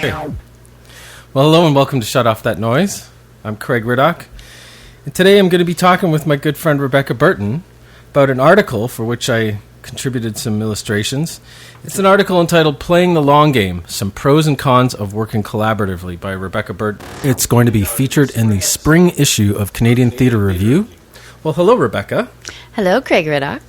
Okay. Well, hello and welcome to Shut Off That Noise. I'm Craig Riddock. And today I'm going to be talking with my good friend Rebecca Burton about an article for which I contributed some illustrations. It's an article entitled Playing the Long Game, Some Pros and Cons of Working Collaboratively by Rebecca Burton. It's going to be featured in the spring issue of Canadian Theatre Review. Well, hello, Rebecca. Hello, Craig Riddock.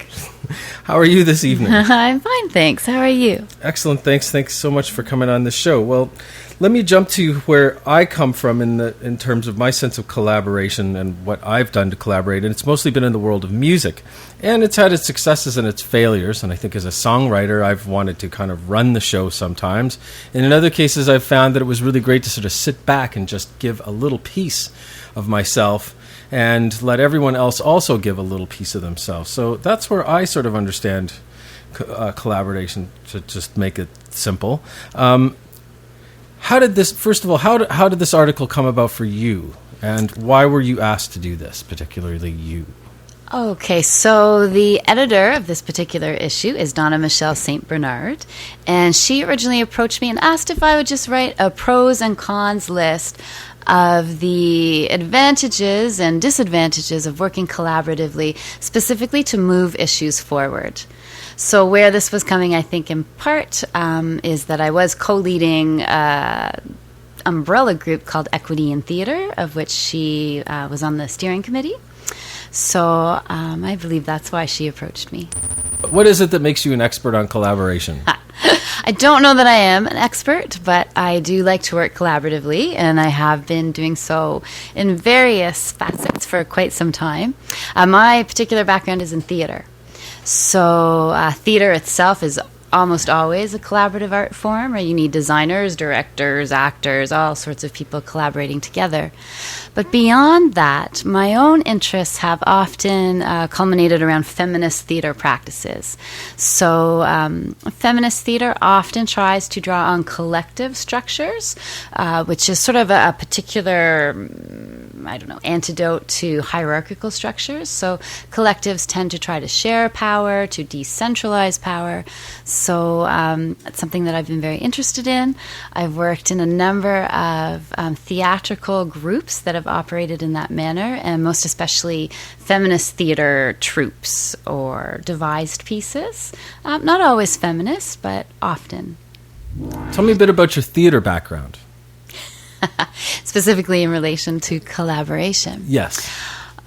How are you this evening? I'm fine, thanks. How are you? Excellent, thanks. Thanks so much for coming on this show. Well, let me jump to where I come from in terms of my sense of collaboration and what I've done to collaborate. And it's mostly been in the world of music. And it's had its successes and its failures. And I think as a songwriter, I've wanted to kind of run the show sometimes. And in other cases, I've found that it was really great to sort of sit back and just give a little piece of myself and let everyone else also give a little piece of themselves. So that's where I sort of understand collaboration, to just make it simple. How did this, first of all, how did this article come about for you? And why were you asked to do this, particularly you? Okay, so the editor of this particular issue is Donna Michelle St. Bernard, and she originally approached me and asked if I would just write a pros and cons list of the advantages and disadvantages of working collaboratively, specifically to move issues forward. So where this was coming, I think, in part, is that I was co-leading an umbrella group called Equity in Theatre, of which she was on the steering committee. So I believe that's why she approached me. What is it that makes you an expert on collaboration? I don't know that I am an expert, but I do like to work collaboratively, and I have been doing so in various facets for quite some time. My particular background is in theatre. So theatre itself is almost always a collaborative art form, where you need designers, directors, actors, all sorts of people collaborating together. But beyond that, my own interests have often culminated around feminist theatre practices. So feminist theatre often tries to draw on collective structures, which is sort of a particular, antidote to hierarchical structures. So collectives tend to try to share power, to decentralize power. So it's something that I've been very interested in. I've worked in a number of theatrical groups that have operated in that manner, and most especially feminist theater troupes or devised pieces. Not always feminist, but often. Tell me a bit about your theatre background. Specifically in relation to collaboration. Yes.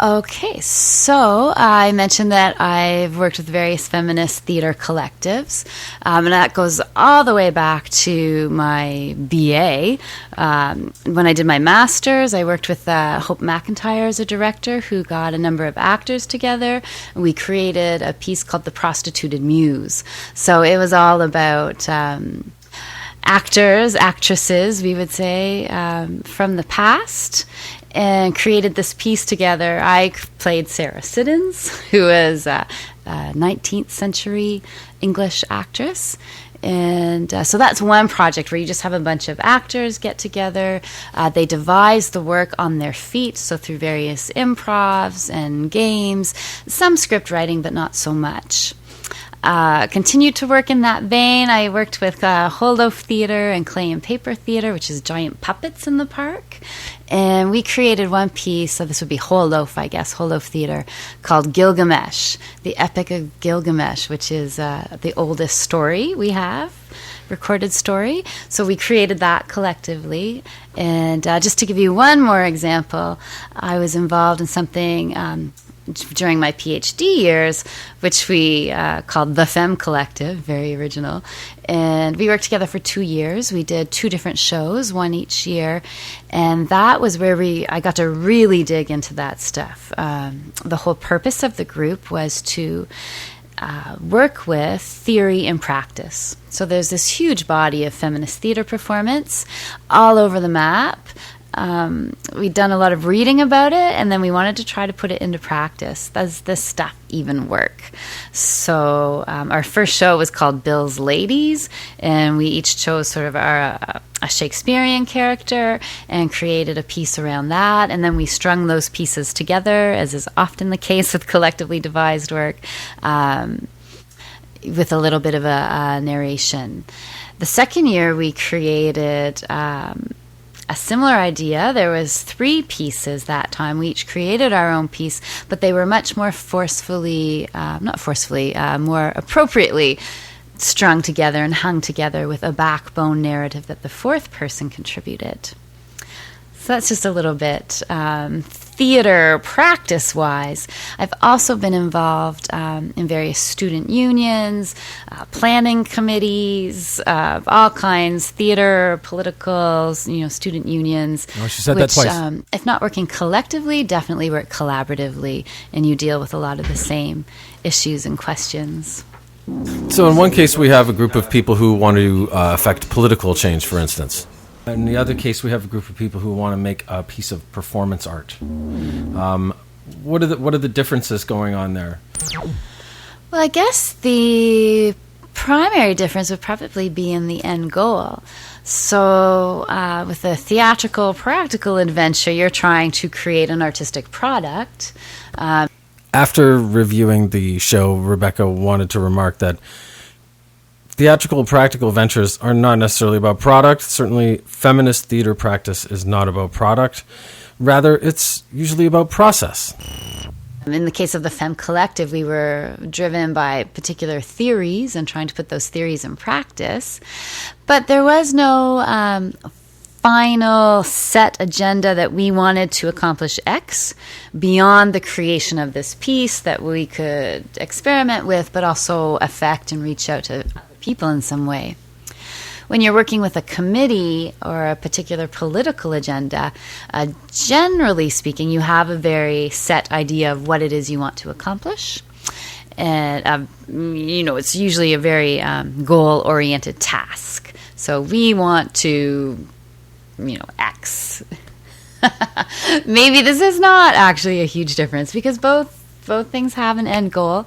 Okay, so I mentioned that I've worked with various feminist theater collectives, and that goes all the way back to my BA. When I did my master's, I worked with Hope McIntyre as a director who got a number of actors together. We created a piece called The Prostituted Muse. So it was all about actors, actresses, we would say, from the past, and created this piece together. I played Sarah Siddons, who was a 19th century English actress. And so that's one project where you just have a bunch of actors get together. They devise the work on their feet, so through various improvs and games, some script writing, but not so much. Continued to work in that vein. I worked with Whole Loaf Theatre and Clay and Paper Theatre, which is giant puppets in the park. And we created one piece, so this would be Whole Loaf, I guess, Whole Loaf Theatre, called Gilgamesh, the Epic of Gilgamesh, which is the oldest story we have, recorded story. So we created that collectively. And just to give you one more example, I was involved in something during my PhD years, which we called the Femme Collective, very original. And we worked together for 2 years. We did 2 different shows, one each year. And that was where I got to really dig into that stuff. The whole purpose of the group was to work with theory and practice. So there's this huge body of feminist theater performance all over the map. We'd done a lot of reading about it, and then we wanted to try to put it into practice. Does this stuff even work? So our first show was called Bill's Ladies, and we each chose sort of a Shakespearean character and created a piece around that. And then we strung those pieces together, as is often the case with collectively devised work, with a little bit of a narration. The second year, we created a similar idea. There was 3 pieces that time. We each created our own piece, but they were much more more appropriately strung together and hung together with a backbone narrative that the 4th person contributed. So that's just a little bit theater practice-wise. I've also been involved in various student unions, planning committees, all kinds, theater, political, student unions. Oh, she said that twice. If not working collectively, definitely work collaboratively, and you deal with a lot of the same issues and questions. So in one case, we have a group of people who want to affect political change, for instance. In the other case, we have a group of people who want to make a piece of performance art. What are the differences going on there? Well, I guess the primary difference would probably be in the end goal. So with a theatrical, practical adventure, you're trying to create an artistic product. After reviewing the show, Rebecca wanted to remark that theatrical practical ventures are not necessarily about product. Certainly, feminist theater practice is not about product. Rather, it's usually about process. In the case of the Femme Collective, we were driven by particular theories and trying to put those theories in practice. But there was no final set agenda that we wanted to accomplish X beyond the creation of this piece that we could experiment with, but also affect and reach out to people in some way. When you're working with a committee or a particular political agenda, generally speaking, you have a very set idea of what it is you want to accomplish. And, it's usually a very goal-oriented task. So we want to, X. Maybe this is not actually a huge difference because both things have an end goal.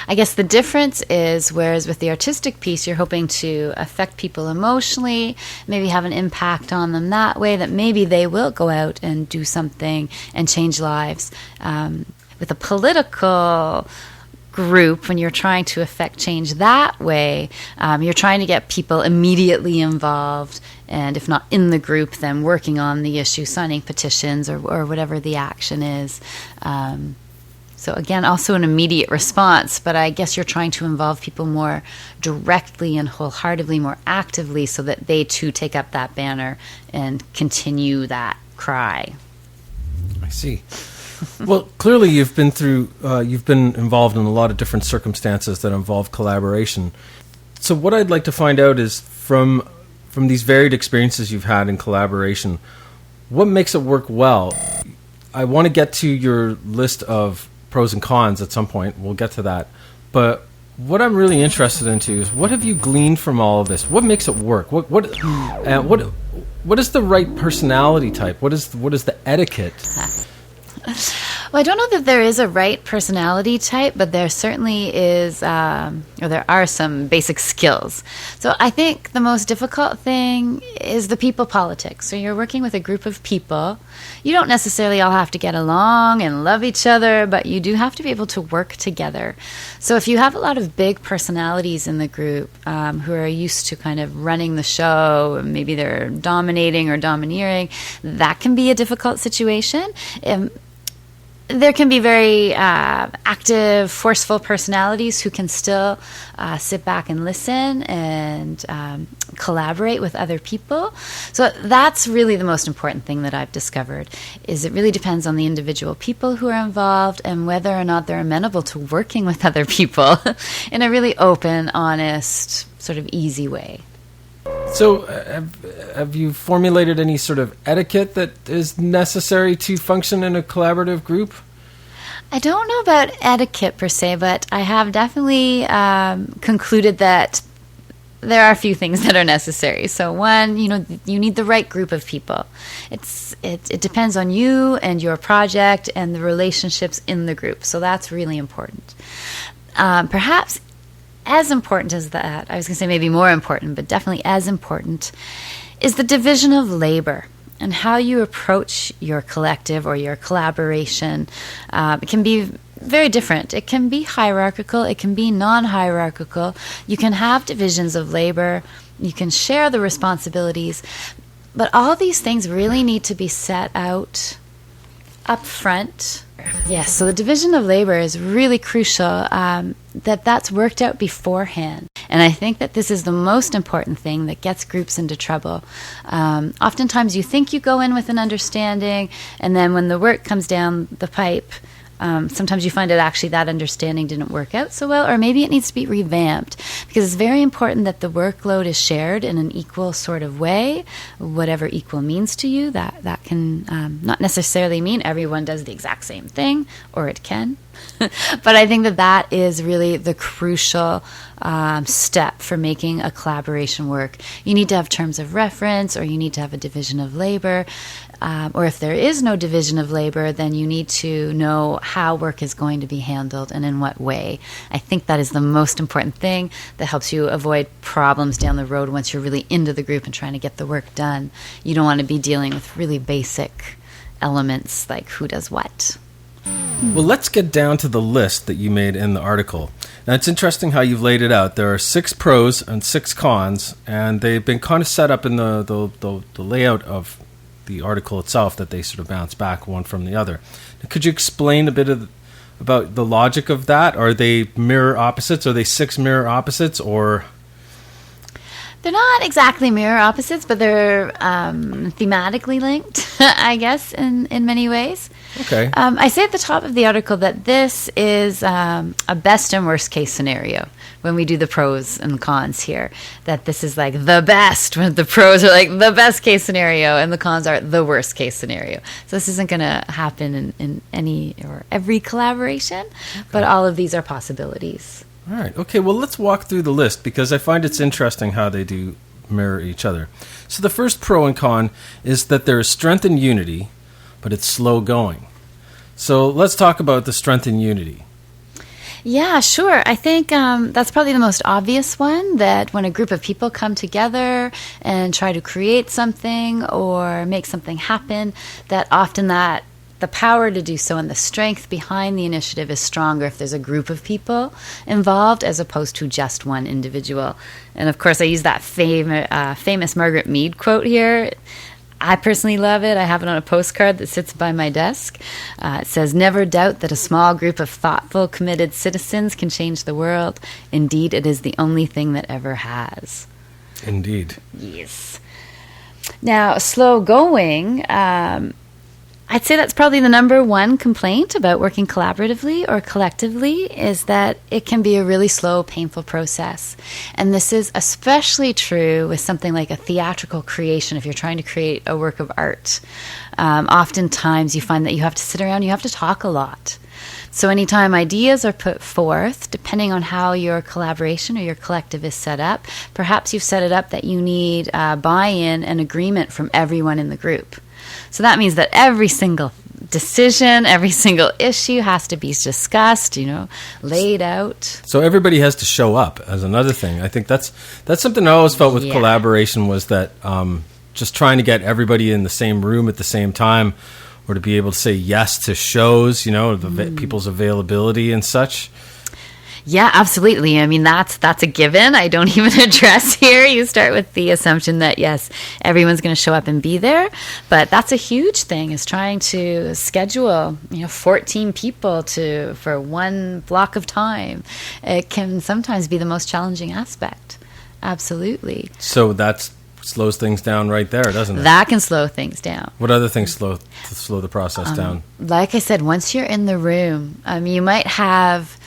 I guess the difference is, whereas with the artistic piece, you're hoping to affect people emotionally, maybe have an impact on them that way, that maybe they will go out and do something and change lives. With a political group, when you're trying to affect change that way, you're trying to get people immediately involved, and if not in the group, then working on the issue, signing petitions or whatever the action is. So again, also an immediate response, but I guess you're trying to involve people more directly and wholeheartedly, more actively, so that they too take up that banner and continue that cry. I see. Well, clearly you've been involved in a lot of different circumstances that involve collaboration. So what I'd like to find out is, from these varied experiences you've had in collaboration, what makes it work well? I want to get to your list of pros and cons at some point. We'll get to that. But what I'm really interested into is, what have you gleaned from all of this? What makes it work? What is the right personality type? What is the etiquette? Well, I don't know that there is a right personality type, but there certainly is, or there are some basic skills. So I think the most difficult thing is the people politics. So you're working with a group of people. You don't necessarily all have to get along and love each other, but you do have to be able to work together. So if you have a lot of big personalities in the group who are used to kind of running the show, maybe they're dominating or domineering, that can be a difficult situation. There can be very active, forceful personalities who can still sit back and listen and collaborate with other people. So that's really the most important thing that I've discovered, is it really depends on the individual people who are involved and whether or not they're amenable to working with other people in a really open, honest, sort of easy way. So have you formulated any sort of etiquette that is necessary to function in a collaborative group? I don't know about etiquette per se, but I have definitely concluded that there are a few things that are necessary. So one, you need the right group of people. It depends on you and your project and the relationships in the group. So that's really important. Perhaps as important as that, I was going to say maybe more important, but definitely as important, is the division of labor and how you approach your collective or your collaboration. It can be very different. It can be hierarchical, it can be non-hierarchical. You can have divisions of labor, you can share the responsibilities, but all these things really need to be set out up front. Yes, so the division of labor is really crucial, that's worked out beforehand. And I think that this is the most important thing that gets groups into trouble. Oftentimes you think you go in with an understanding, and then when the work comes down the pipe, sometimes you find out actually that understanding didn't work out so well, or maybe it needs to be revamped, because it's very important that the workload is shared in an equal sort of way, whatever equal means to you. That can not necessarily mean everyone does the exact same thing, or it can. But I think that is really the crucial step for making a collaboration work. You need to have terms of reference, or you need to have a division of labor. Or if there is no division of labor, then you need to know how work is going to be handled and in what way. I think that is the most important thing that helps you avoid problems down the road once you're really into the group and trying to get the work done. You don't want to be dealing with really basic elements like who does what. Well, let's get down to the list that you made in the article. Now, it's interesting how you've laid it out. There are 6 pros and 6 cons, and they've been kind of set up in the layout of the article itself, that they sort of bounce back one from the other. Could you explain a bit about the logic of that? Are they mirror opposites? Are they 6 mirror opposites, or? They're not exactly mirror opposites, but they're thematically linked, I guess, in many ways. Okay. I say at the top of the article that this is a best and worst case scenario when we do the pros and cons here, that this is like the best, when the pros are like the best case scenario and the cons are the worst case scenario. So this isn't going to happen in any or every collaboration, but all of these are possibilities. All right. Okay, well, let's walk through the list, because I find it's interesting how they do mirror each other. So the first pro and con is that there is strength in unity, but it's slow going. So let's talk about the strength in unity. Yeah, sure. I think that's probably the most obvious one, that when a group of people come together and try to create something or make something happen, that often that the power to do so and the strength behind the initiative is stronger if there's a group of people involved as opposed to just one individual. And of course, I use that famous Margaret Mead quote here. I personally love it. I have it on a postcard that sits by my desk. It says, "Never doubt that a small group of thoughtful, committed citizens can change the world. Indeed, it is the only thing that ever has." Indeed. Yes. Now, slow going, I'd say that's probably the number one complaint about working collaboratively or collectively, is that it can be a really slow, painful process. And this is especially true with something like a theatrical creation, if you're trying to create a work of art. Oftentimes you find that you have to sit around, you have to talk a lot. So anytime ideas are put forth, depending on how your collaboration or your collective is set up, perhaps you've set it up that you need buy-in and agreement from everyone in the group. So that means that every single decision, every single issue has to be discussed, laid out. So everybody has to show up, as another thing. I think that's something I always felt with collaboration, was that just trying to get everybody in the same room at the same time, or to be able to say yes to shows, people's availability and such. Yeah, absolutely. I mean, that's a given. I don't even address here. You start with the assumption that, yes, everyone's going to show up and be there. But that's a huge thing, is trying to schedule, 14 people for one block of time. It can sometimes be the most challenging aspect. Absolutely. So that slows things down right there, doesn't it? That can slow things down. What other things slow the process down? Like I said, once you're in the room, you might have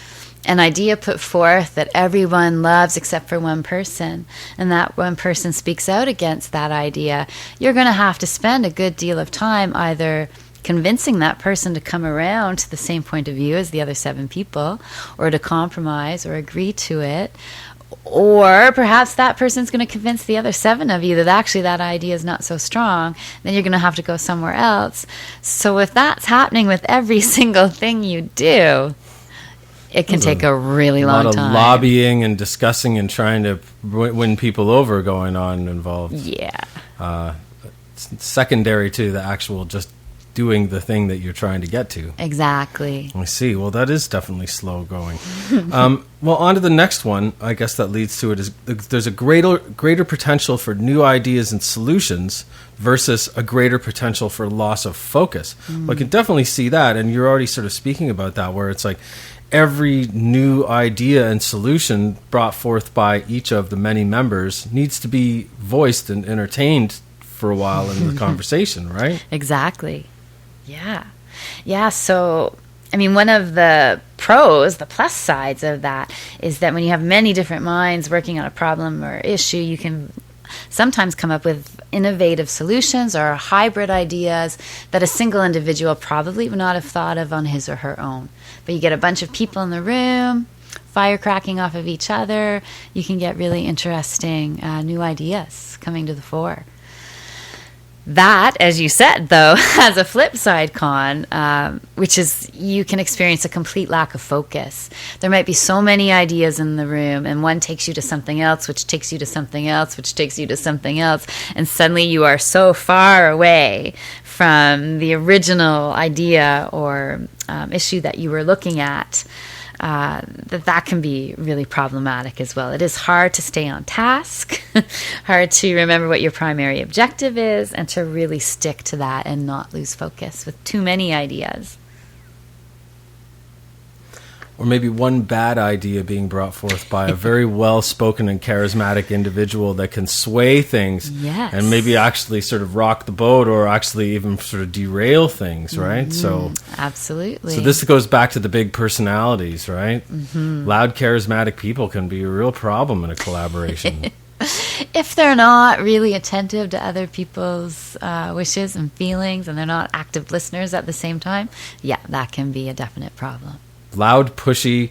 an idea put forth that everyone loves except for one person, and that one person speaks out against that idea. You're going to have to spend a good deal of time either convincing that person to come around to the same point of view as the other 7 people, or to compromise or agree to it. Or perhaps that person's going to convince the other 7 of you that actually that idea is not so strong. Then you're going to have to go somewhere else. So if that's happening with every single thing you do, it can take a really long time. A lot of lobbying and discussing and trying to win people over going on involved. Yeah. Secondary to the actual just doing the thing that you're trying to get to. Exactly. I see. Well, that is definitely slow going. Well, on to the next one. I guess that leads to it is there's a greater potential for new ideas and solutions versus a greater potential for loss of focus. Well, I can definitely see that, and you're already sort of speaking about that, where it's like every new idea and solution brought forth by each of the many members needs to be voiced and entertained for a while in the conversation, right? Exactly. Yeah. Yeah. So, I mean, one of the pros, the plus sides of that is that when you have many different minds working on a problem or issue, you can sometimes come up with innovative solutions or hybrid ideas that a single individual probably would not have thought of on his or her own. But you get a bunch of people in the room, firecracking off of each other, you can get really interesting new ideas coming to the fore. That, as you said, though, has a flip side con, which is you can experience a complete lack of focus. There might be so many ideas in the room, and one takes you to something else, which takes you to something else, which takes you to something else, and suddenly you are so far away from the original idea or issue that you were looking at. That can be really problematic as well. It is hard to stay on task, hard to remember what your primary objective is, and to really stick to that and not lose focus with too many ideas. Or maybe one bad idea being brought forth by a very well-spoken and charismatic individual that can sway things and maybe actually sort of rock the boat or actually even sort of derail things, right? So absolutely. So this goes back to the big personalities, right? Loud, charismatic people can be a real problem in a collaboration. If they're not really attentive to other people's wishes and feelings and they're not active listeners at the same time, that can be a definite problem. Loud, pushy,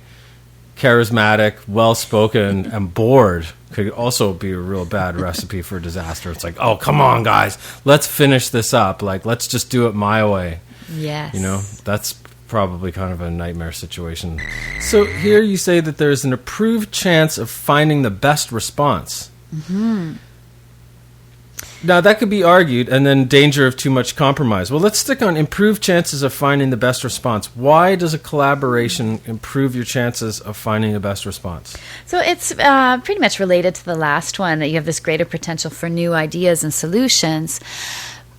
charismatic, well-spoken, and bored could also be a real bad recipe for disaster. It's like, oh, come on, guys, let's finish this up. Like, let's just do it my way. Yes. You know, that's probably kind of a nightmare situation. So here you say that there's an improved chance of finding the best response. Now, that could be argued, and then danger of too much compromise. Well, let's stick on improved chances of finding the best response. Why does a collaboration improve your chances of finding the best response? So it's pretty much related to the last one, that you have this greater potential for new ideas and solutions.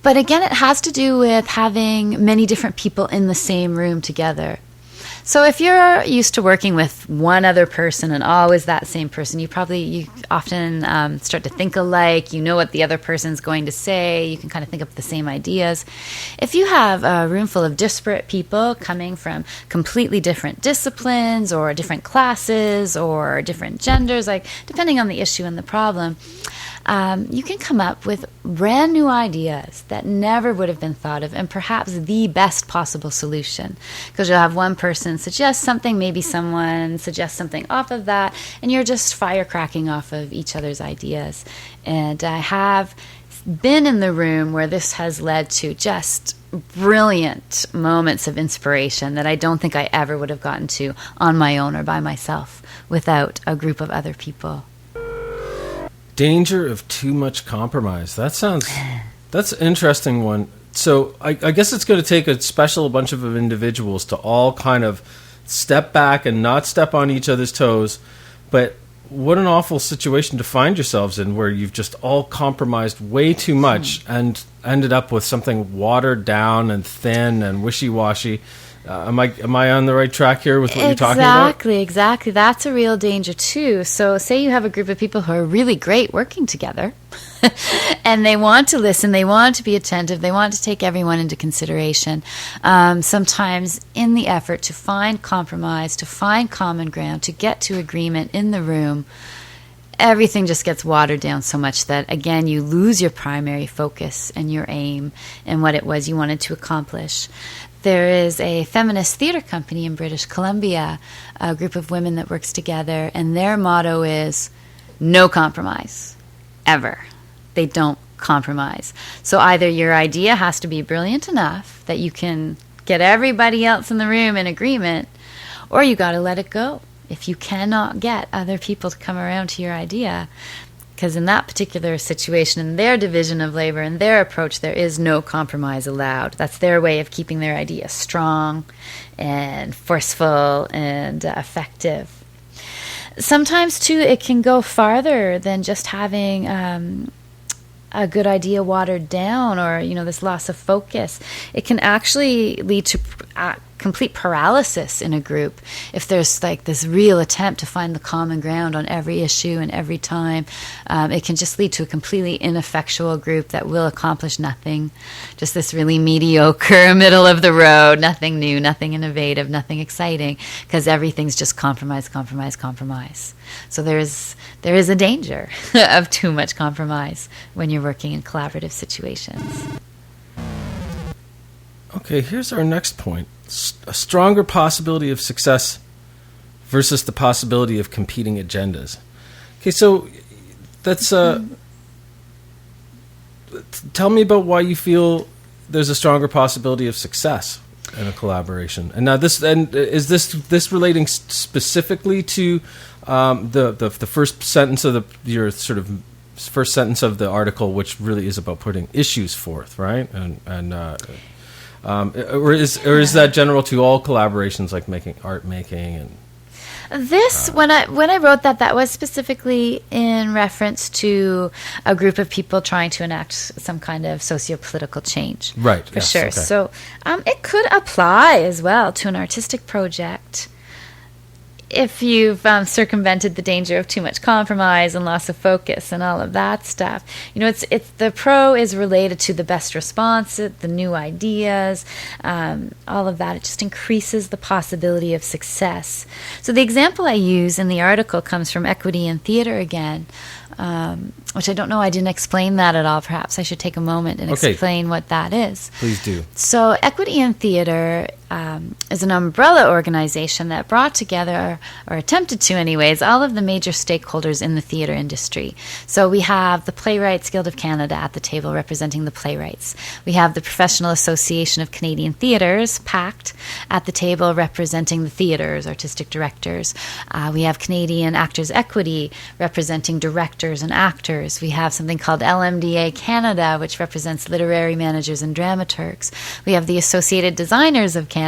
But again, it has to do with having many different people in the same room together. So if you're used to working with one other person and always that same person, you often start to think alike. You know what the other person's going to say. You can kind of think of the same ideas. If you have a room full of disparate people coming from completely different disciplines or different classes or different genders, like depending on the issue and the problem, you can come up with brand new ideas that never would have been thought of, and perhaps the best possible solution. Because you'll have one person suggest something, maybe someone suggests something off of that, and you're just firecracking off of each other's ideas. And I have been in the room where this has led to just brilliant moments of inspiration that I don't think I ever would have gotten to on my own or by myself without a group of other people. Danger of too much compromise. That's an interesting one. So I guess it's going to take a bunch of individuals to all kind of step back and not step on each other's toes. But what an awful situation to find yourselves in, where you've just all compromised way too much and ended up with something watered down and thin and wishy-washy. Am I on the right track here with what you're talking about? Exactly. That's a real danger too. So say you have a group of people who are really great working together and they want to listen, they want to be attentive, they want to take everyone into consideration. Sometimes in the effort to find compromise, to find common ground, to get to agreement in the room, everything just gets watered down so much that, again, you lose your primary focus and your aim and what it was you wanted to accomplish. There is a feminist theater company in British Columbia, a group of women that works together, and their motto is no compromise, ever. They don't compromise. So either your idea has to be brilliant enough that you can get everybody else in the room in agreement, or you got to let it go. If you cannot get other people to come around to your idea, because in that particular situation, in their division of labor, in their approach, there is no compromise allowed. That's their way of keeping their idea strong and forceful and effective. Sometimes, too, it can go farther than just having a good idea watered down, or this loss of focus. It can actually lead to complete paralysis in a group if there's like this real attempt to find the common ground on every issue and every time. It can just lead to a completely ineffectual group that will accomplish nothing, just this really mediocre, middle of the road, nothing new, nothing innovative, nothing exciting, because everything's just compromise, compromise, compromise. So there is a danger of too much compromise when you're working in collaborative situations. Okay, here's our next point. A stronger possibility of success versus the possibility of competing agendas. Okay, so that's tell me about why you feel there's a stronger possibility of success in a collaboration. And now is this relating specifically to the first sentence of your sort of first sentence of the article, which really is about putting issues forth, right? Or is that general to all collaborations, like art making and this? When I wrote that was specifically in reference to a group of people trying to enact some kind of socio-political change, right? For sure. Okay. So it could apply as well to an artistic project if you've circumvented the danger of too much compromise and loss of focus and all of that stuff. It's the pro is related to the best response, the new ideas, all of that. It just increases the possibility of success. So the example I use in the article comes from Equity in Theater again, which I don't know, I didn't explain that at all. Perhaps I should take a moment and explain what that is. Please do. So Equity in Theater is an umbrella organization that brought together, or attempted to anyways, all of the major stakeholders in the theater industry. So we have the Playwrights Guild of Canada at the table representing the playwrights. We have the Professional Association of Canadian Theatres, PACT, at the table representing the theaters, artistic directors. We have Canadian Actors Equity representing directors and actors. We have something called LMDA Canada, which represents literary managers and dramaturgs. We have the Associated Designers of Canada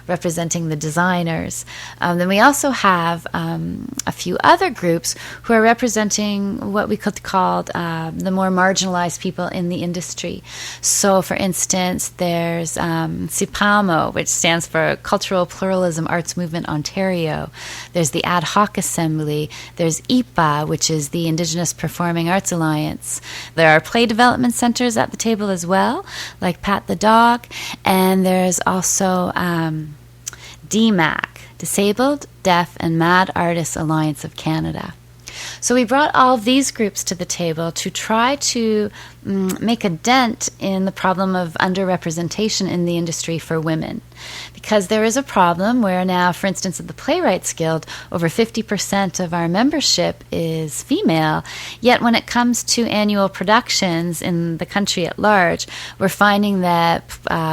representing the designers. Then we also have a few other groups who are representing what we could call the more marginalized people in the industry. So, for instance, there's CIPAMO, which stands for Cultural Pluralism Arts Movement Ontario. There's the Ad Hoc Assembly. There's IPA, which is the Indigenous Performing Arts Alliance. There are play development centers at the table as well, like Pat the Dog. And there's also DMAC, Disabled, Deaf, and Mad Artists Alliance of Canada. So we brought all of these groups to the table to try to make a dent in the problem of underrepresentation in the industry for women. Because there is a problem where now, for instance, at the Playwrights Guild, over 50% of our membership is female, yet when it comes to annual productions in the country at large, we're finding that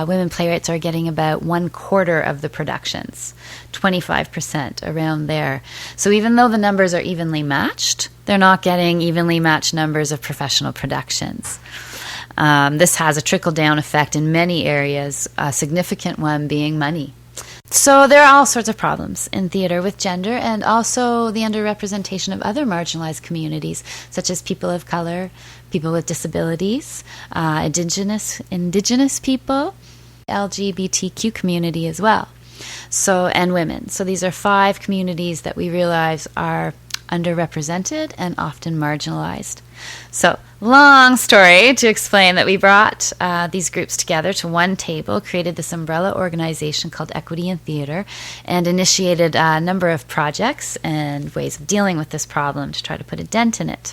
women playwrights are getting about 1/4 of the productions, 25%, around there. So even though the numbers are evenly matched, they're not getting evenly matched numbers of professional productions. This has a trickle-down effect in many areas, a significant one being money. So there are all sorts of problems in theater with gender, and also the underrepresentation of other marginalized communities, such as people of color, people with disabilities, indigenous people, LGBTQ community as well, and women. So these are 5 communities that we realize are underrepresented and often marginalized. So, long story to explain that we brought these groups together to one table, created this umbrella organization called Equity in Theater, and initiated a number of projects and ways of dealing with this problem to try to put a dent in it.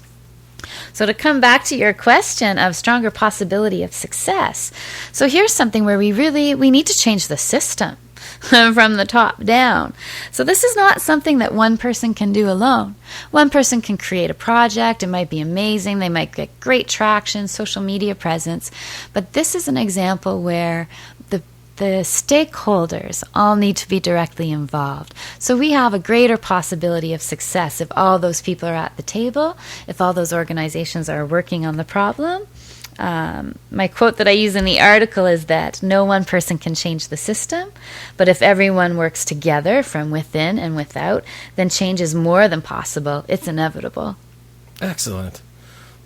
So to come back to your question of stronger possibility of success, so here's something where we need to change the system from the top down. So this is not something that one person can do alone. One person can create a project. It might be amazing. They might get great traction, social media presence. But this is an example where the the stakeholders all need to be directly involved. So we have a greater possibility of success if all those people are at the table, if all those organizations are working on the problem. My quote that I use in the article is that no one person can change the system, but if everyone works together from within and without, then change is more than possible. It's inevitable. Excellent.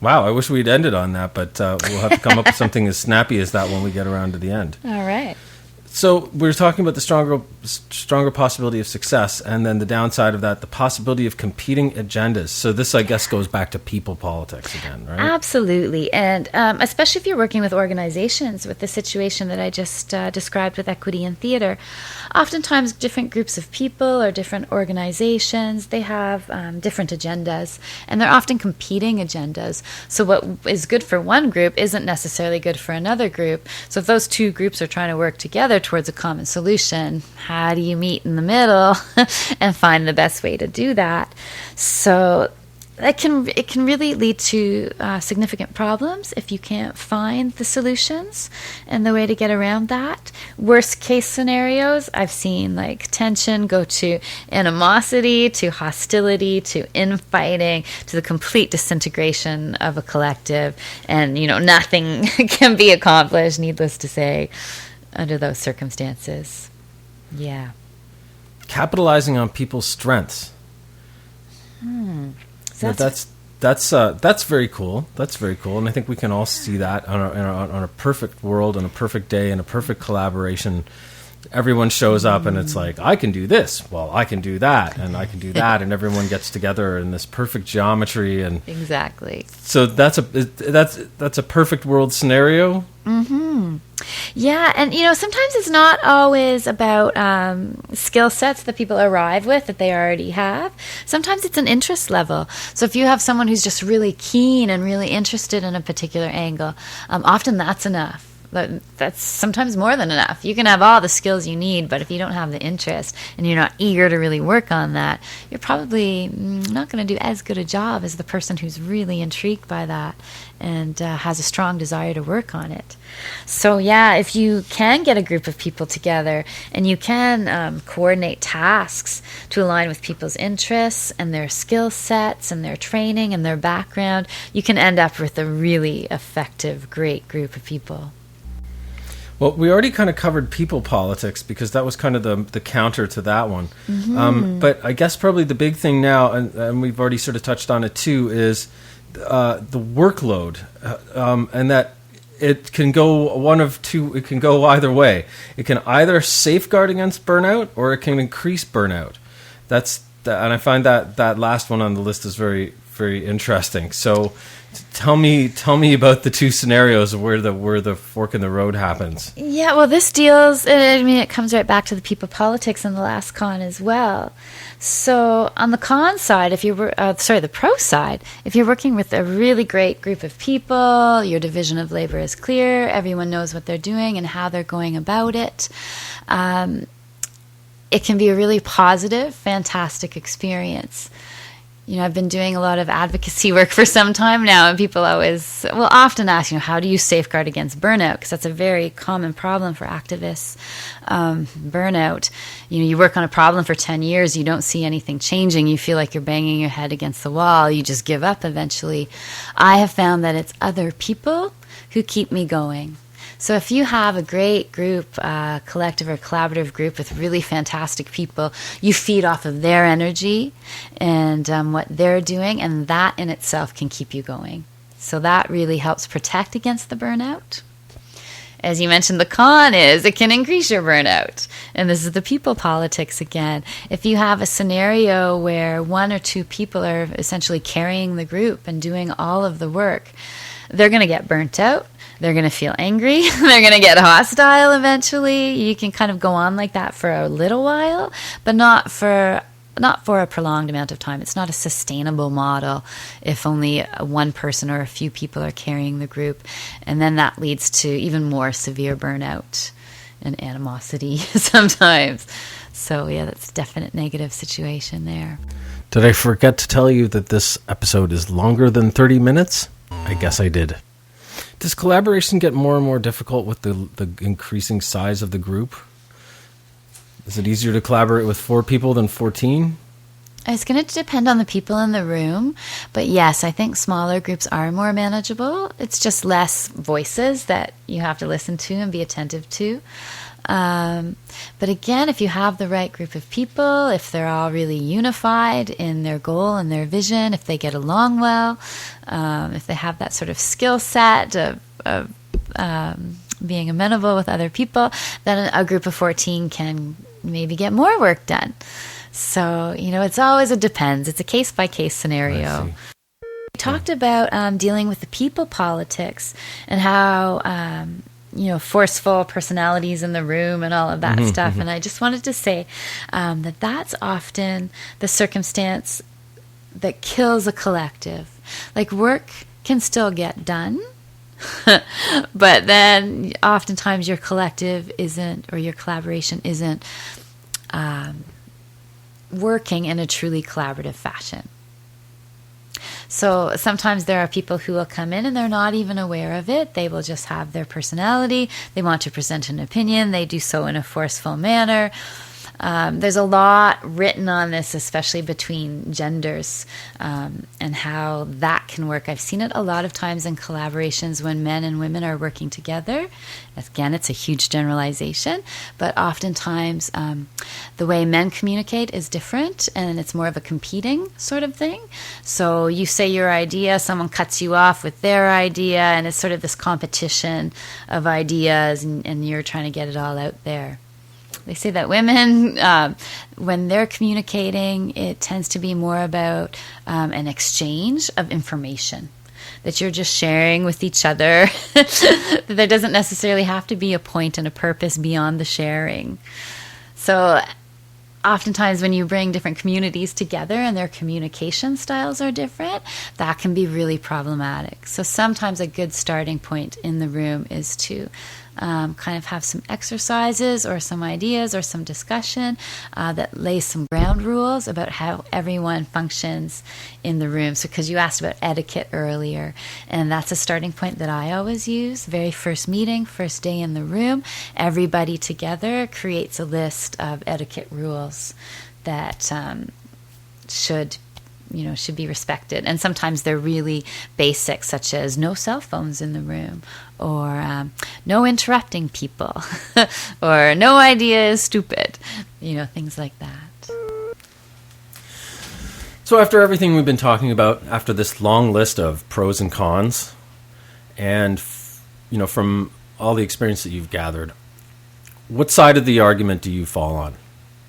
Wow, I wish we'd ended on that, but we'll have to come up with something as snappy as that when we get around to the end. All right. So we're talking about the stronger possibility of success, and then the downside of that, the possibility of competing agendas. So this, I guess, goes back to people politics again, right? Absolutely. And especially if you're working with organizations with the situation that I just described with equity in theater, oftentimes different groups of people or different organizations, they have different agendas, and they're often competing agendas. So what is good for one group isn't necessarily good for another group. So if those two groups are trying to work together towards a common solution, how do you meet in the middle and find the best way to do that? So it can really lead to significant problems if you can't find the solutions and the way to get around that. Worst case scenarios, I've seen like tension go to animosity, to hostility, to infighting, to the complete disintegration of a collective, and nothing can be accomplished, needless to say, under those circumstances. Yeah. Capitalizing on people's strengths. That's very cool. That's very cool, and I think we can all see that on a perfect world, on a perfect day, in a perfect collaboration. Everyone shows up, and it's like, I can do this. Well, I can do that, and I can do that, and everyone gets together in this perfect geometry, and exactly. So that's a perfect world scenario. Mm-hmm. Yeah, and sometimes it's not always about skill sets that people arrive with that they already have. Sometimes it's an interest level. So if you have someone who's just really keen and really interested in a particular angle, often that's enough. That's sometimes more than enough. You can have all the skills you need, but if you don't have the interest and you're not eager to really work on that, you're probably not going to do as good a job as the person who's really intrigued by that and has a strong desire to work on it. So yeah, if you can get a group of people together and you can coordinate tasks to align with people's interests and their skill sets and their training and their background, you can end up with a really effective, great group of people. Well, we already kind of covered people politics because that was kind of the counter to that one. Mm-hmm. But I guess probably the big thing now, and we've already sort of touched on it too, is the workload, and that it can go one of two. It can go either way. It can either safeguard against burnout, or it can increase burnout. And I find that last one on the list is very, very interesting. So, tell me about the two scenarios of where the fork in the road happens. Yeah, well, this deals. It comes right back to the people politics in the last con as well. So on the con side, the pro side, if you're working with a really great group of people, your division of labor is clear, everyone knows what they're doing and how they're going about it. It can be a really positive, fantastic experience. I've been doing a lot of advocacy work for some time now, and people often ask, how do you safeguard against burnout? Because that's a very common problem for activists, burnout. You work on a problem for 10 years, you don't see anything changing, you feel like you're banging your head against the wall, you just give up eventually. I have found that it's other people who keep me going. So if you have a great group, collective or collaborative group with really fantastic people, you feed off of their energy and what they're doing, and that in itself can keep you going. So that really helps protect against the burnout. As you mentioned, the con is it can increase your burnout. And this is the people politics again. If you have a scenario where one or two people are essentially carrying the group and doing all of the work, they're going to get burnt out. They're going to feel angry. They're going to get hostile eventually. You can kind of go on like that for a little while, but not for a prolonged amount of time. It's not a sustainable model if only one person or a few people are carrying the group. And then that leads to even more severe burnout and animosity sometimes. So yeah, that's a definite negative situation there. Did I forget to tell you that this episode is longer than 30 minutes? I guess I did. Does collaboration get more and more difficult with the increasing size of the group? Is it easier to collaborate with 4 people than 14? It's going to depend on the people in the room. But yes, I think smaller groups are more manageable. It's just less voices that you have to listen to and be attentive to. But again, if you have the right group of people, if they're all really unified in their goal and their vision, if they get along well, if they have that sort of skill set of being amenable with other people, then a group of 14 can maybe get more work done. So, it's always a depends. It's a case-by-case scenario. We talked about dealing with the people politics and how, forceful personalities in the room and all of that stuff. And I just wanted to say that that's often the circumstance that kills a collective. Like, work can still get done, but then oftentimes your collective isn't, or your collaboration isn't working in a truly collaborative fashion. So sometimes there are people who will come in and they're not even aware of it. They will just have their personality. They want to present an opinion. They do so in a forceful manner. There's a lot written on this, especially between genders, and how that can work. I've seen it a lot of times in collaborations when men and women are working together. Again, it's a huge generalization, but oftentimes the way men communicate is different, and it's more of a competing sort of thing. So you say your idea, someone cuts you off with their idea, and it's sort of this competition of ideas, and you're trying to get it all out there. They say that women, when they're communicating, it tends to be more about an exchange of information that you're just sharing with each other. There doesn't necessarily have to be a point and a purpose beyond the sharing. So oftentimes when you bring different communities together and their communication styles are different, that can be really problematic. So sometimes a good starting point in the room is to kind of have some exercises or some ideas or some discussion that lays some ground rules about how everyone functions in the room. So because you asked about etiquette earlier, and that's a starting point that I always use. Very first meeting, first day in the room, everybody together creates a list of etiquette rules that should be respected. And sometimes they're really basic, such as no cell phones in the room, or no interrupting people, or no idea is stupid, things like that. So after everything we've been talking about, after this long list of pros and cons, and from all the experience that you've gathered, what side of the argument do you fall on?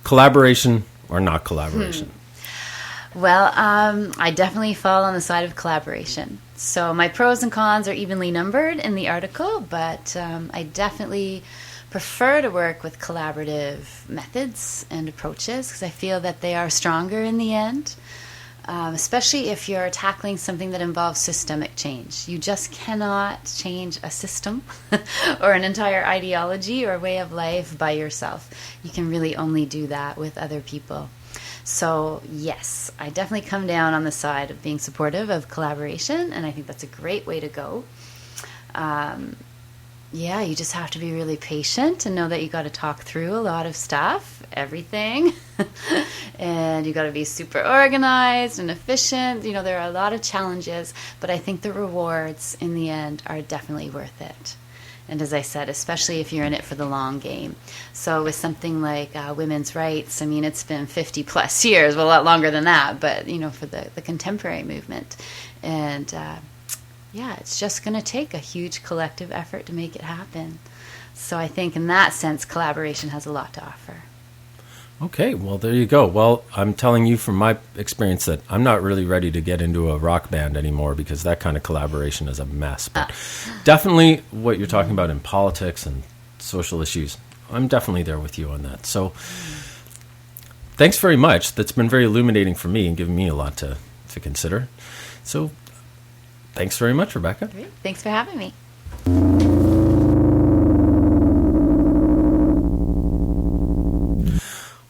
Collaboration or not collaboration? Well, I definitely fall on the side of collaboration. So my pros and cons are evenly numbered in the article, but I definitely prefer to work with collaborative methods and approaches because I feel that they are stronger in the end, especially if you're tackling something that involves systemic change. You just cannot change a system or an entire ideology or way of life by yourself. You can really only do that with other people. So, yes, I definitely come down on the side of being supportive of collaboration, and I think that's a great way to go. You just have to be really patient and know that you got to talk through a lot of stuff, everything, and you got to be super organized and efficient. There are a lot of challenges, but I think the rewards in the end are definitely worth it. And as I said, especially if you're in it for the long game. So with something like women's rights, it's been 50 plus years, well, a lot longer than that, but, for the contemporary movement. And, it's just going to take a huge collective effort to make it happen. So I think in that sense, collaboration has a lot to offer. Okay, well, there you go. Well, I'm telling you from my experience that I'm not really ready to get into a rock band anymore because that kind of collaboration is a mess. But definitely what you're talking about in politics and social issues, I'm definitely there with you on that. So thanks very much. That's been very illuminating for me and given me a lot to consider. So thanks very much, Rebecca. Great. Thanks for having me.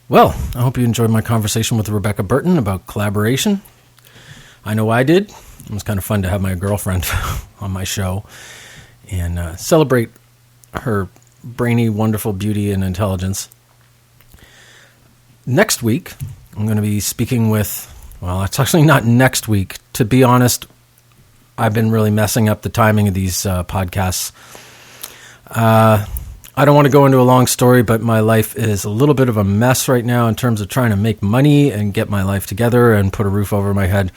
Well, I hope you enjoyed my conversation with Rebecca Burton about collaboration. I know I did. It was kind of fun to have my girlfriend on my show. and celebrate her brainy, wonderful beauty and intelligence. Next week, I'm going to be speaking with, well, it's actually not next week. To be honest, I've been really messing up the timing of these podcasts. I don't want to go into a long story, but my life is a little bit of a mess right now in terms of trying to make money and get my life together and put a roof over my head.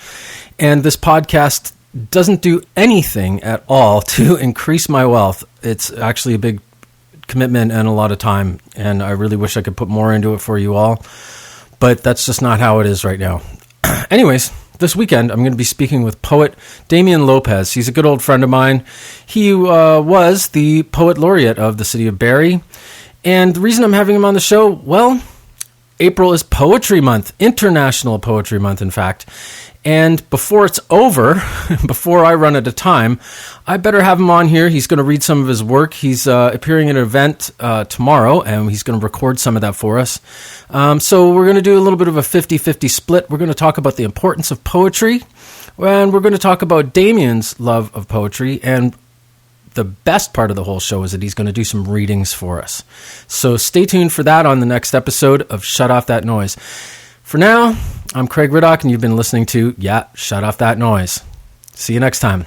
And this podcast doesn't do anything at all to increase my wealth. It's actually a big commitment and a lot of time, and I really wish I could put more into it for you all, but that's just not how it is right now. Anyways, this weekend, I'm going to be speaking with poet Damian Lopez. He's a good old friend of mine. He was the poet laureate of the city of Barrie. And the reason I'm having him on the show, well, April is Poetry Month, International Poetry Month, in fact. And before it's over, before I run out of time, I better have him on here. He's going to read some of his work. He's appearing at an event tomorrow, and he's going to record some of that for us. So we're going to do a little bit of a 50-50 split. We're going to talk about the importance of poetry, and we're going to talk about Damian's love of poetry. And the best part of the whole show is that he's going to do some readings for us. So stay tuned for that on the next episode of Shut Off That Noise. For now, I'm Craig Riddock, and you've been listening to Shut Off That Noise. See you next time.